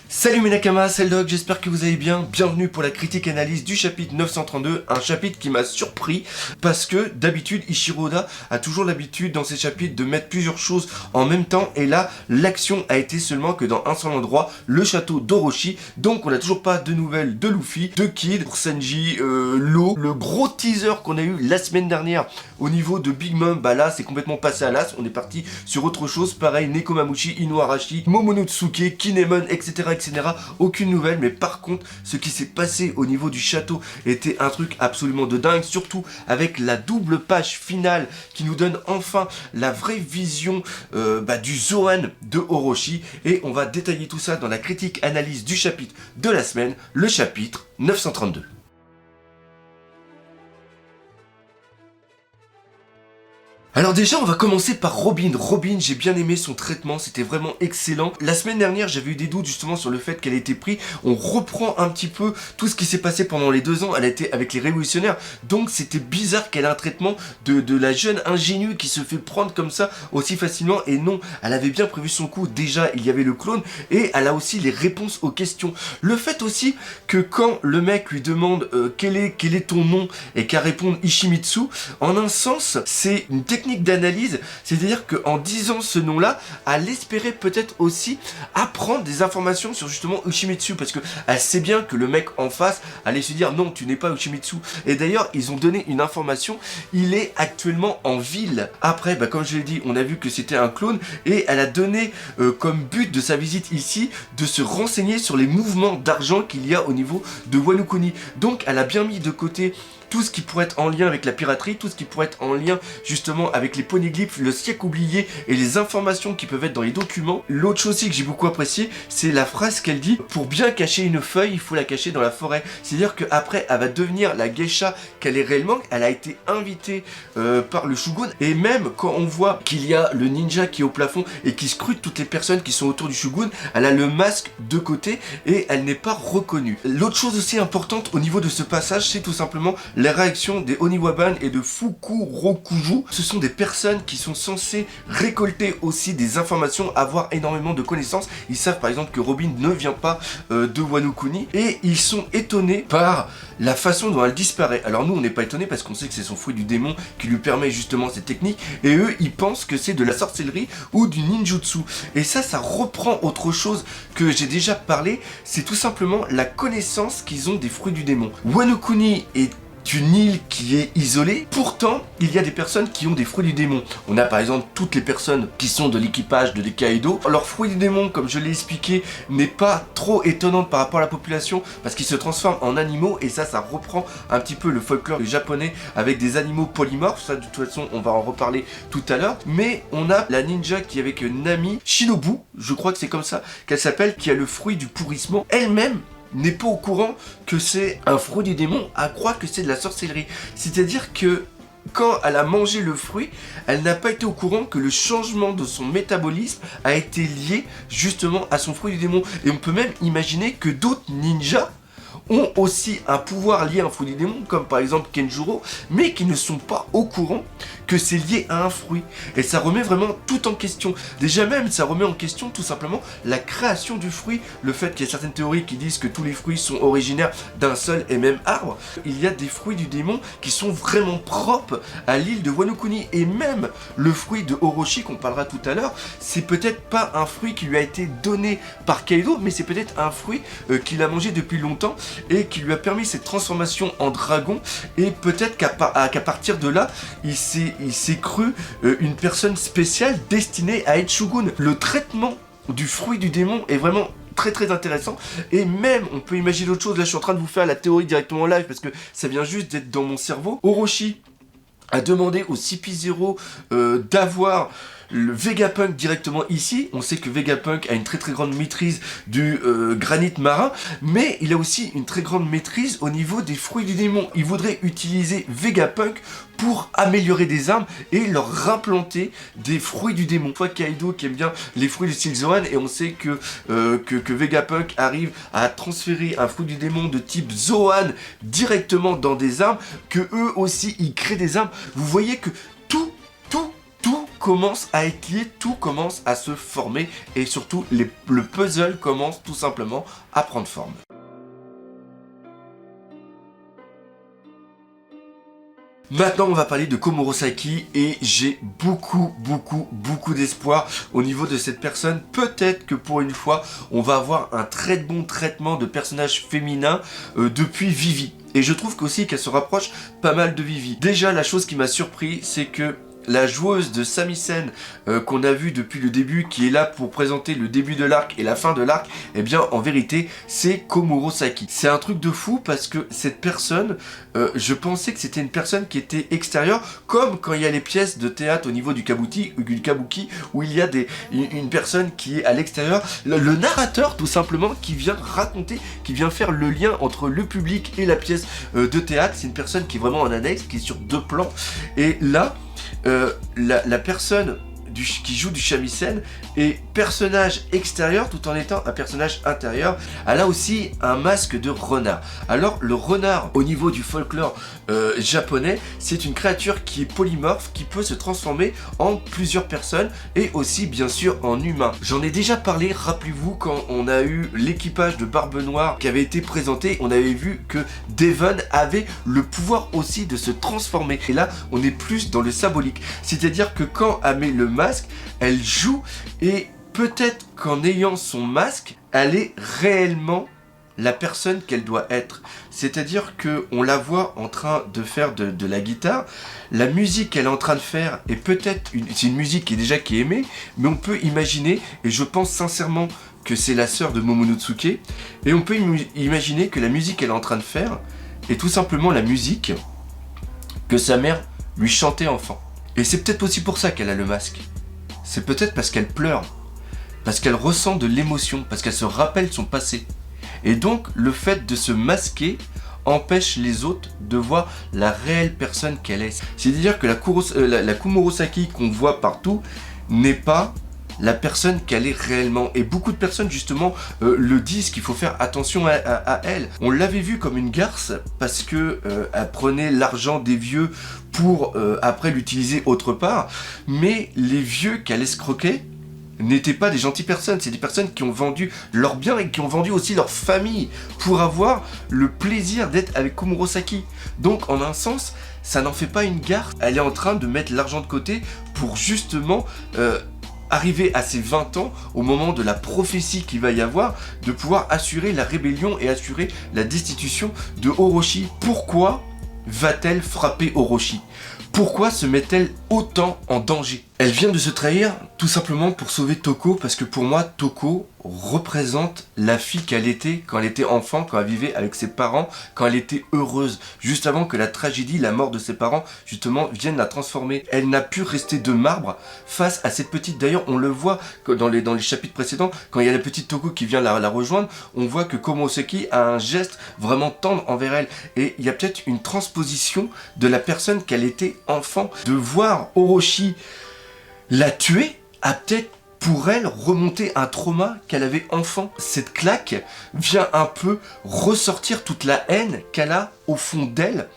Salut mes Nakamas, c'est le Doc, j'espère que vous allez bien. Bienvenue pour la critique analyse du chapitre 932, un chapitre qui m'a surpris parce que d'habitude Ichiro Oda a toujours l'habitude dans ses chapitres de mettre plusieurs choses en même temps et là l'action a été seulement que dans un seul endroit, le château d'Orochi. Donc on n'a toujours pas de nouvelles de Luffy, de Kid, pour Sanji, Law. Le gros teaser qu'on a eu la semaine dernière au niveau de Big Mom, bah là c'est complètement passé à l'as, on est parti sur autre chose. Pareil, Nekomamushi, Inuarashi, Momonotsuke, Kinemon, etc. Aucune nouvelle, mais par contre, ce qui s'est passé au niveau du château était un truc absolument de dingue, surtout avec la double page finale qui nous donne enfin la vraie vision du Zoan de Orochi. Et on va détailler tout ça dans la critique analyse du chapitre de la semaine, le chapitre 932. Alors déjà on va commencer par Robin. Robin, j'ai bien aimé son traitement, c'était vraiment excellent. La semaine dernière j'avais eu des doutes justement sur le fait qu'elle ait été prise. On reprend un petit peu tout ce qui s'est passé pendant les 2 ans, elle a été avec les révolutionnaires. Donc c'était bizarre qu'elle ait un traitement de la jeune ingénue qui se fait prendre comme ça aussi facilement. Et non, elle avait bien prévu son coup, déjà il y avait le clone et elle a aussi les réponses aux questions. Le fait aussi que quand le mec lui demande quel est ton nom et qu'elle répond Ishimitsu, en un sens c'est une technique d'analyse, c'est-à-dire qu'en disant ce nom-là, elle espérait peut-être aussi apprendre des informations sur justement Ushimitsu, parce que elle sait bien que le mec en face allait se dire non, tu n'es pas Ushimitsu. Et d'ailleurs, ils ont donné une information, il est actuellement en ville. Après, comme je l'ai dit, on a vu que c'était un clone, et elle a donné comme but de sa visite ici, de se renseigner sur les mouvements d'argent qu'il y a au niveau de Wano Kuni. Donc, elle a bien mis de côté tout ce qui pourrait être en lien avec la piraterie, tout ce qui pourrait être en lien justement avec les poneglyphes, le siècle oublié et les informations qui peuvent être dans les documents. L'autre chose aussi que j'ai beaucoup apprécié, c'est la phrase qu'elle dit: pour bien cacher une feuille, il faut la cacher dans la forêt. C'est-à-dire qu'après, elle va devenir la geisha qu'elle est réellement. Elle a été invitée par le shogun, et même quand on voit qu'il y a le ninja qui est au plafond et qui scrute toutes les personnes qui sont autour du shogun, elle a le masque de côté et elle n'est pas reconnue. L'autre chose aussi importante au niveau de ce passage, c'est tout simplement les réactions des Oniwaban et de Fukurokuju. Ce sont des personnes qui sont censées récolter aussi des informations, avoir énormément de connaissances. Ils savent par exemple que Robin ne vient pas de Wano Kuni et ils sont étonnés par la façon dont elle disparaît. Alors nous on n'est pas étonnés parce qu'on sait que c'est son fruit du démon qui lui permet justement cette technique, et eux ils pensent que c'est de la sorcellerie ou du ninjutsu. Et ça reprend autre chose que j'ai déjà parlé, c'est tout simplement la connaissance qu'ils ont des fruits du démon. Wano Kuni est une île qui est isolée, pourtant il y a des personnes qui ont des fruits du démon. On a par exemple toutes les personnes qui sont de l'équipage de Kaido. Leur fruit du démon, comme je l'ai expliqué, n'est pas trop étonnante par rapport à la population parce qu'ils se transforment en animaux, et ça reprend un petit peu le folklore japonais avec des animaux polymorphes. Ça de toute façon on va en reparler tout à l'heure. Mais on a la ninja qui est avec Nami Shinobu, je crois que c'est comme ça qu'elle s'appelle, qui a le fruit du pourrissement. Elle-même n'est pas au courant que c'est un fruit du démon, à croire que c'est de la sorcellerie. C'est-à-dire que quand elle a mangé le fruit, elle n'a pas été au courant que le changement de son métabolisme a été lié justement à son fruit du démon. Et on peut même imaginer que d'autres ninjas ont aussi un pouvoir lié à un fruit du démon, comme par exemple Kenjuro, mais qui ne sont pas au courant que c'est lié à un fruit. Et ça remet vraiment tout en question. Déjà même, ça remet en question tout simplement la création du fruit, le fait qu'il y a certaines théories qui disent que tous les fruits sont originaires d'un seul et même arbre. Il y a des fruits du démon qui sont vraiment propres à l'île de Wano Kuni, et même le fruit de Orochi qu'on parlera tout à l'heure, c'est peut-être pas un fruit qui lui a été donné par Kaido, mais c'est peut-être un fruit qu'il a mangé depuis longtemps et qui lui a permis cette transformation en dragon. Et peut-être qu'à partir de là, il s'est cru une personne spéciale destinée à être shogun. Le traitement du fruit du démon est vraiment très très intéressant, et même on peut imaginer autre chose. Là je suis en train de vous faire la théorie directement en live parce que ça vient juste d'être dans mon cerveau. Orochi a demandé au CP0 d'avoir le Vegapunk directement ici. On sait que Vegapunk a une très très grande maîtrise du granit marin, mais il a aussi une très grande maîtrise au niveau des fruits du démon. Il voudrait utiliser Vegapunk pour améliorer des armes et leur implanter des fruits du démon. Toi Kaido qui aime bien les fruits de style Zoan, et on sait que Vegapunk arrive à transférer un fruit du démon de type Zoan directement dans des armes, que eux aussi ils créent des armes. Vous voyez que tout commence à être lié, tout commence à se former et surtout le puzzle commence tout simplement à prendre forme. Maintenant, on va parler de Komurosaki et j'ai beaucoup d'espoir au niveau de cette personne. Peut-être que pour une fois, on va avoir un très bon traitement de personnage féminin depuis Vivi. Et je trouve qu'aussi qu'elle se rapproche pas mal de Vivi. Déjà, la chose qui m'a surpris, c'est que la joueuse de Samisen qu'on a vue depuis le début, qui est là pour présenter le début de l'arc et la fin de l'arc, eh bien en vérité c'est Komurosaki. C'est un truc de fou parce que cette personne, je pensais que c'était une personne qui était extérieure, comme quand il y a les pièces de théâtre au niveau du kabuki où il y a une personne qui est à l'extérieur, le narrateur tout simplement qui vient raconter, qui vient faire le lien entre le public et la pièce de théâtre. C'est une personne qui est vraiment en annexe, qui est sur 2 plans, et là la personne qui joue du shamisen est personnage extérieur tout en étant un personnage intérieur. Elle a aussi un masque de renard. Alors le renard au niveau du folklore japonais, c'est une créature qui est polymorphe, qui peut se transformer en plusieurs personnes et aussi bien sûr en humain. J'en ai déjà parlé, rappelez-vous, quand on a eu l'équipage de Barbe Noire qui avait été présenté, on avait vu que Devon avait le pouvoir aussi de se transformer. Et là on est plus dans le symbolique, c'est-à-dire que quand elle met le masque, elle joue et peut-être qu'en ayant son masque, elle est réellement la personne qu'elle doit être. C'est-à-dire qu'on la voit en train de faire de la guitare, la musique qu'elle est en train de faire est peut-être c'est une musique qui est aimée, mais on peut imaginer, et je pense sincèrement que c'est la sœur de Momonosuke, et on peut imaginer que la musique qu'elle est en train de faire est tout simplement la musique que sa mère lui chantait enfant. Et c'est peut-être aussi pour ça qu'elle a le masque. C'est peut-être parce qu'elle pleure, parce qu'elle ressent de l'émotion, parce qu'elle se rappelle son passé. Et donc, le fait de se masquer empêche les autres de voir la réelle personne qu'elle est. C'est-à-dire que la Komurosaki qu'on voit partout n'est pas la personne qu'elle est réellement. Et beaucoup de personnes, justement, le disent qu'il faut faire attention à elle. On l'avait vu comme une garce parce que elle prenait l'argent des vieux pour après l'utiliser autre part. Mais les vieux qu'elle escroquait n'étaient pas des gentilles personnes, c'est des personnes qui ont vendu leurs biens et qui ont vendu aussi leur famille pour avoir le plaisir d'être avec Komurosaki. Donc en un sens, ça n'en fait pas une garce. Elle est en train de mettre l'argent de côté pour justement arriver à ses 20 ans, au moment de la prophétie qu'il va y avoir, de pouvoir assurer la rébellion et assurer la destitution de Orochi. Pourquoi va-t-elle frapper Orochi ? Pourquoi se met-elle autant en danger ? Elle vient de se trahir tout simplement pour sauver Toko, parce que pour moi, Toko représente la fille qu'elle était quand elle était enfant, quand elle vivait avec ses parents, quand elle était heureuse, juste avant que la tragédie, la mort de ses parents, justement, vienne la transformer. Elle n'a pu rester de marbre face à cette petite. D'ailleurs, on le voit dans les chapitres précédents, quand il y a la petite Toko qui vient la rejoindre, on voit que Komurosaki a un geste vraiment tendre envers elle. Et il y a peut-être une transposition de la personne qu'elle était enfant. De voir Orochi la tuer a peut-être pour elle remonter un trauma qu'elle avait enfant. Cette claque vient un peu ressortir toute la haine qu'elle a au fond d'elle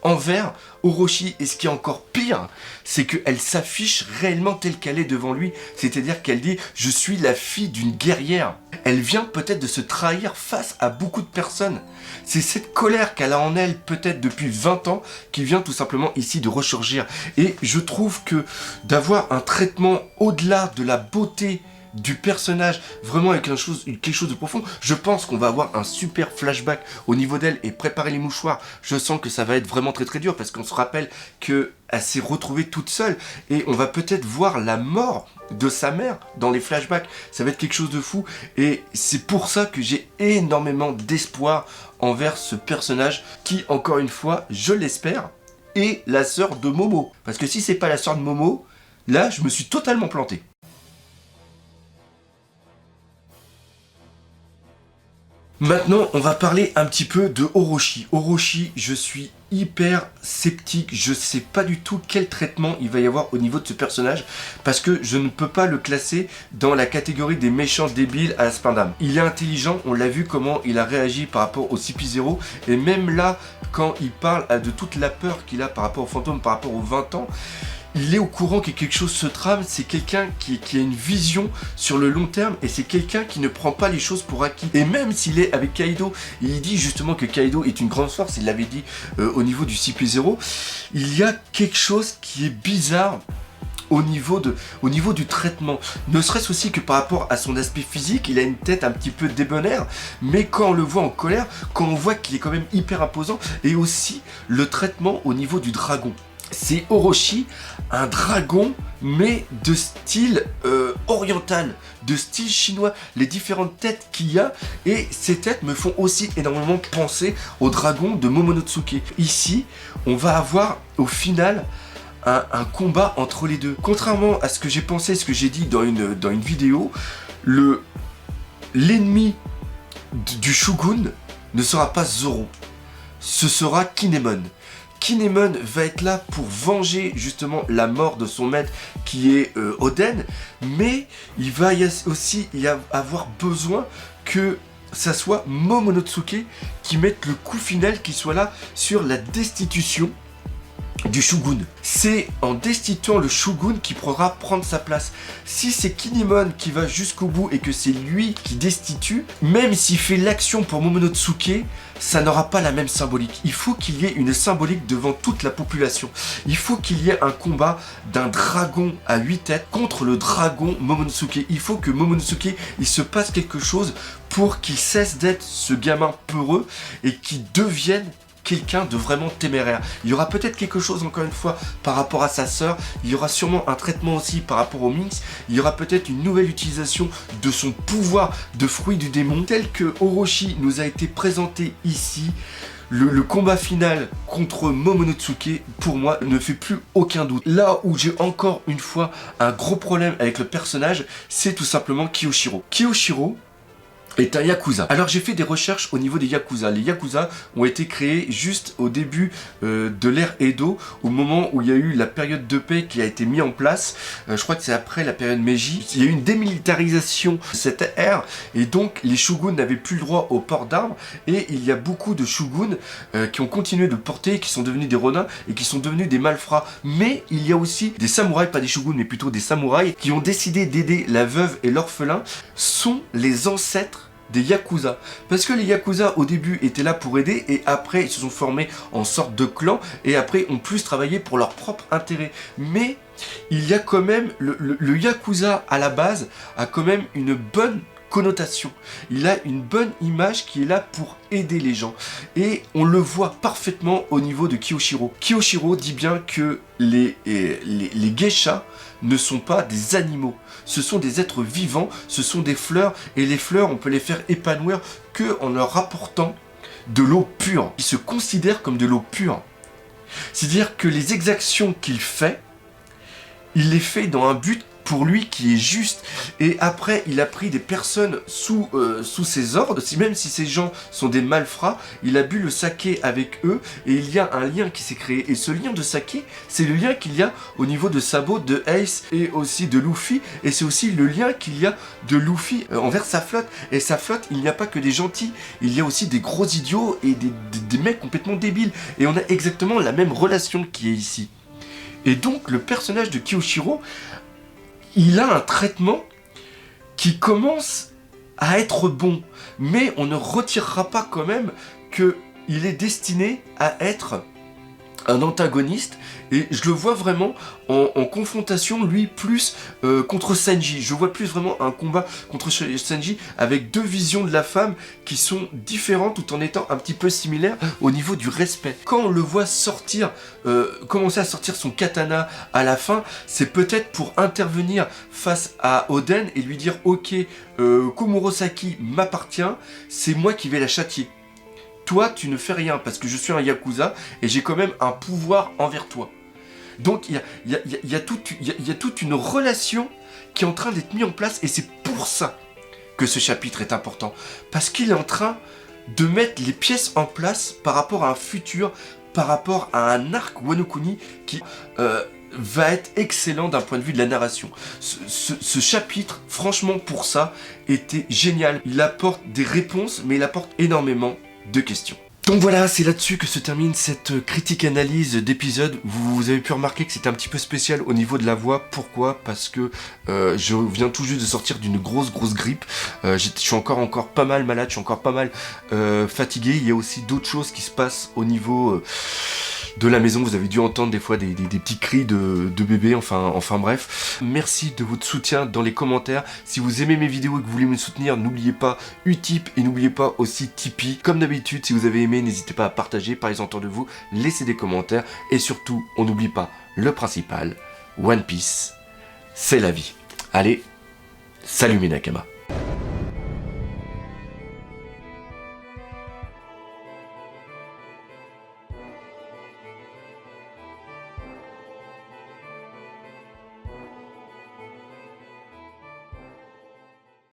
envers Orochi. Et ce qui est encore pire, c'est qu'elle s'affiche réellement telle qu'elle est devant lui. C'est-à-dire qu'elle dit « Je suis la fille d'une guerrière ». Elle vient peut-être de se trahir face à beaucoup de personnes. C'est cette colère qu'elle a en elle peut-être depuis 20 ans qui vient tout simplement ici de ressurgir. Et je trouve que d'avoir un traitement au-delà de la beauté du personnage, vraiment avec quelque chose de profond, je pense qu'on va avoir un super flashback au niveau d'elle. Et préparer les mouchoirs, je sens que ça va être vraiment très dur, parce qu'on se rappelle qu'elle s'est retrouvée toute seule, et on va peut-être voir la mort de sa mère dans les flashbacks. Ça va être quelque chose de fou, et c'est pour ça que j'ai énormément d'espoir envers ce personnage qui, encore une fois, je l'espère, est la sœur de Momo. Parce que si c'est pas la sœur de Momo, là je me suis totalement planté. Maintenant, on va parler un petit peu de Orochi. Orochi, je suis hyper sceptique, je sais pas du tout quel traitement il va y avoir au niveau de ce personnage, parce que je ne peux pas le classer dans la catégorie des méchants débiles à Spindam. Il est intelligent, on l'a vu comment il a réagi par rapport au CP0, et même là, quand il parle de toute la peur qu'il a par rapport au fantôme, par rapport aux 20 ans, il est au courant que quelque chose se trame, c'est quelqu'un qui a une vision sur le long terme et c'est quelqu'un qui ne prend pas les choses pour acquis. Et même s'il est avec Kaido, il dit justement que Kaido est une grande force, il l'avait dit au niveau du CP0, il y a quelque chose qui est bizarre au niveau du traitement, ne serait-ce aussi que par rapport à son aspect physique, il a une tête un petit peu débonnaire, mais quand on le voit en colère, quand on voit qu'il est quand même hyper imposant, et aussi le traitement au niveau du dragon. C'est Orochi, un dragon, mais de style oriental, de style chinois, les différentes têtes qu'il y a, et ces têtes me font aussi énormément penser au dragon de Momonosuke. Ici, on va avoir au final un combat entre les deux. Contrairement à ce que j'ai pensé, ce que j'ai dit dans une vidéo, l'ennemi du Shogun ne sera pas Zoro, ce sera Kinemon. Kinemon va être là pour venger justement la mort de son maître qui est Oden, mais il va aussi y avoir besoin que ça soit Momonosuke qui mette le coup final, qui soit là sur la destitution du Shogun. C'est en destituant le Shogun qui pourra prendre sa place. Si c'est Kinemon qui va jusqu'au bout et que c'est lui qui destitue, même s'il fait l'action pour Momonosuke, ça n'aura pas la même symbolique. Il faut qu'il y ait une symbolique devant toute la population. Il faut qu'il y ait un combat d'un dragon à 8 têtes contre le dragon Momonosuke. Il faut que Momonosuke, il se passe quelque chose pour qu'il cesse d'être ce gamin peureux et qu'il devienne quelqu'un de vraiment téméraire. Il y aura peut-être quelque chose encore une fois par rapport à sa sœur, il y aura sûrement un traitement aussi par rapport au Minx, il y aura peut-être une nouvelle utilisation de son pouvoir de fruit du démon tel que Orochi nous a été présenté ici. Le combat final contre Momonosuke, pour moi, ne fait plus aucun doute. Là où j'ai encore une fois un gros problème avec le personnage, c'est tout simplement Kiyoshiro. Kiyoshiro est un Yakuza. Alors j'ai fait des recherches au niveau des Yakuza. Les Yakuza ont été créés juste au début de l'ère Edo, au moment où il y a eu la période de paix qui a été mise en place. Je crois que c'est après la période Meiji. Il y a eu une démilitarisation de cette ère et donc les shoguns n'avaient plus le droit au port d'armes et il y a beaucoup de shoguns qui ont continué de porter, qui sont devenus des ronins et qui sont devenus des malfrats. Mais il y a aussi des samouraïs, pas des shoguns mais plutôt des samouraïs qui ont décidé d'aider la veuve et l'orphelin, sont les ancêtres des Yakuza. Parce que les Yakuza au début étaient là pour aider et après ils se sont formés en sorte de clan et après ont plus travaillé pour leur propre intérêt. Mais il y a quand même, le Yakuza à la base a quand même une bonne connotation. Il a une bonne image qui est là pour aider les gens. Et on le voit parfaitement au niveau de Kiyoshiro. Kiyoshiro dit bien que les geishas ne sont pas des animaux. Ce sont des êtres vivants, ce sont des fleurs, et les fleurs, on peut les faire épanouir que en leur apportant de l'eau pure. Ils se considèrent comme de l'eau pure. C'est-à-dire que les exactions qu'il fait, il les fait dans un but pour lui qui est juste, et après il a pris des personnes sous ses ordres, même si ces gens sont des malfrats, il a bu le saké avec eux et il y a un lien qui s'est créé, et ce lien de saké, c'est le lien qu'il y a au niveau de Sabo, de Ace et aussi de Luffy, et c'est aussi le lien qu'il y a de Luffy envers sa flotte, et sa flotte, il n'y a pas que des gentils, il y a aussi des gros idiots et des mecs complètement débiles, et on a exactement la même relation qui est ici. Et donc le personnage de Kiyoshiro, il a un traitement qui commence à être bon, mais on ne retirera pas quand même qu'il est destiné à être un antagoniste, et je le vois vraiment en confrontation, lui, plus contre Sanji. Je vois plus vraiment un combat contre Sanji avec deux visions de la femme qui sont différentes tout en étant un petit peu similaires au niveau du respect. Quand on le voit sortir, commencer à sortir son katana à la fin, c'est peut-être pour intervenir face à Oden et lui dire « Ok, Komurosaki m'appartient, c'est moi qui vais la châtier. Toi, tu ne fais rien parce que je suis un Yakuza et j'ai quand même un pouvoir envers toi. » Donc, il y a toute une relation qui est en train d'être mise en place, et c'est pour ça que ce chapitre est important. Parce qu'il est en train de mettre les pièces en place par rapport à un futur, par rapport à un arc Wano Kuni qui va être excellent d'un point de vue de la narration. Ce chapitre, franchement, pour ça, était génial. Il apporte des réponses, mais il apporte énormément de questions. Donc voilà, c'est là-dessus que se termine cette critique analyse d'épisode. Vous avez pu remarquer que c'était un petit peu spécial au niveau de la voix. Pourquoi? Parce que je viens tout juste de sortir d'une grosse grippe. Je suis encore pas mal malade, je suis encore pas mal fatigué. Il y a aussi d'autres choses qui se passent au niveau de la maison. Vous avez dû entendre des fois des petits cris de bébé, enfin bref. Merci de votre soutien dans les commentaires. Si vous aimez mes vidéos et que vous voulez me soutenir, n'oubliez pas Utip et n'oubliez pas aussi Tipeee. Comme d'habitude, si vous avez aimé, n'hésitez pas à partager, parlez autour de vous, laissez des commentaires et surtout, on n'oublie pas le principal, One Piece, c'est la vie. Allez, salut mes Nakama.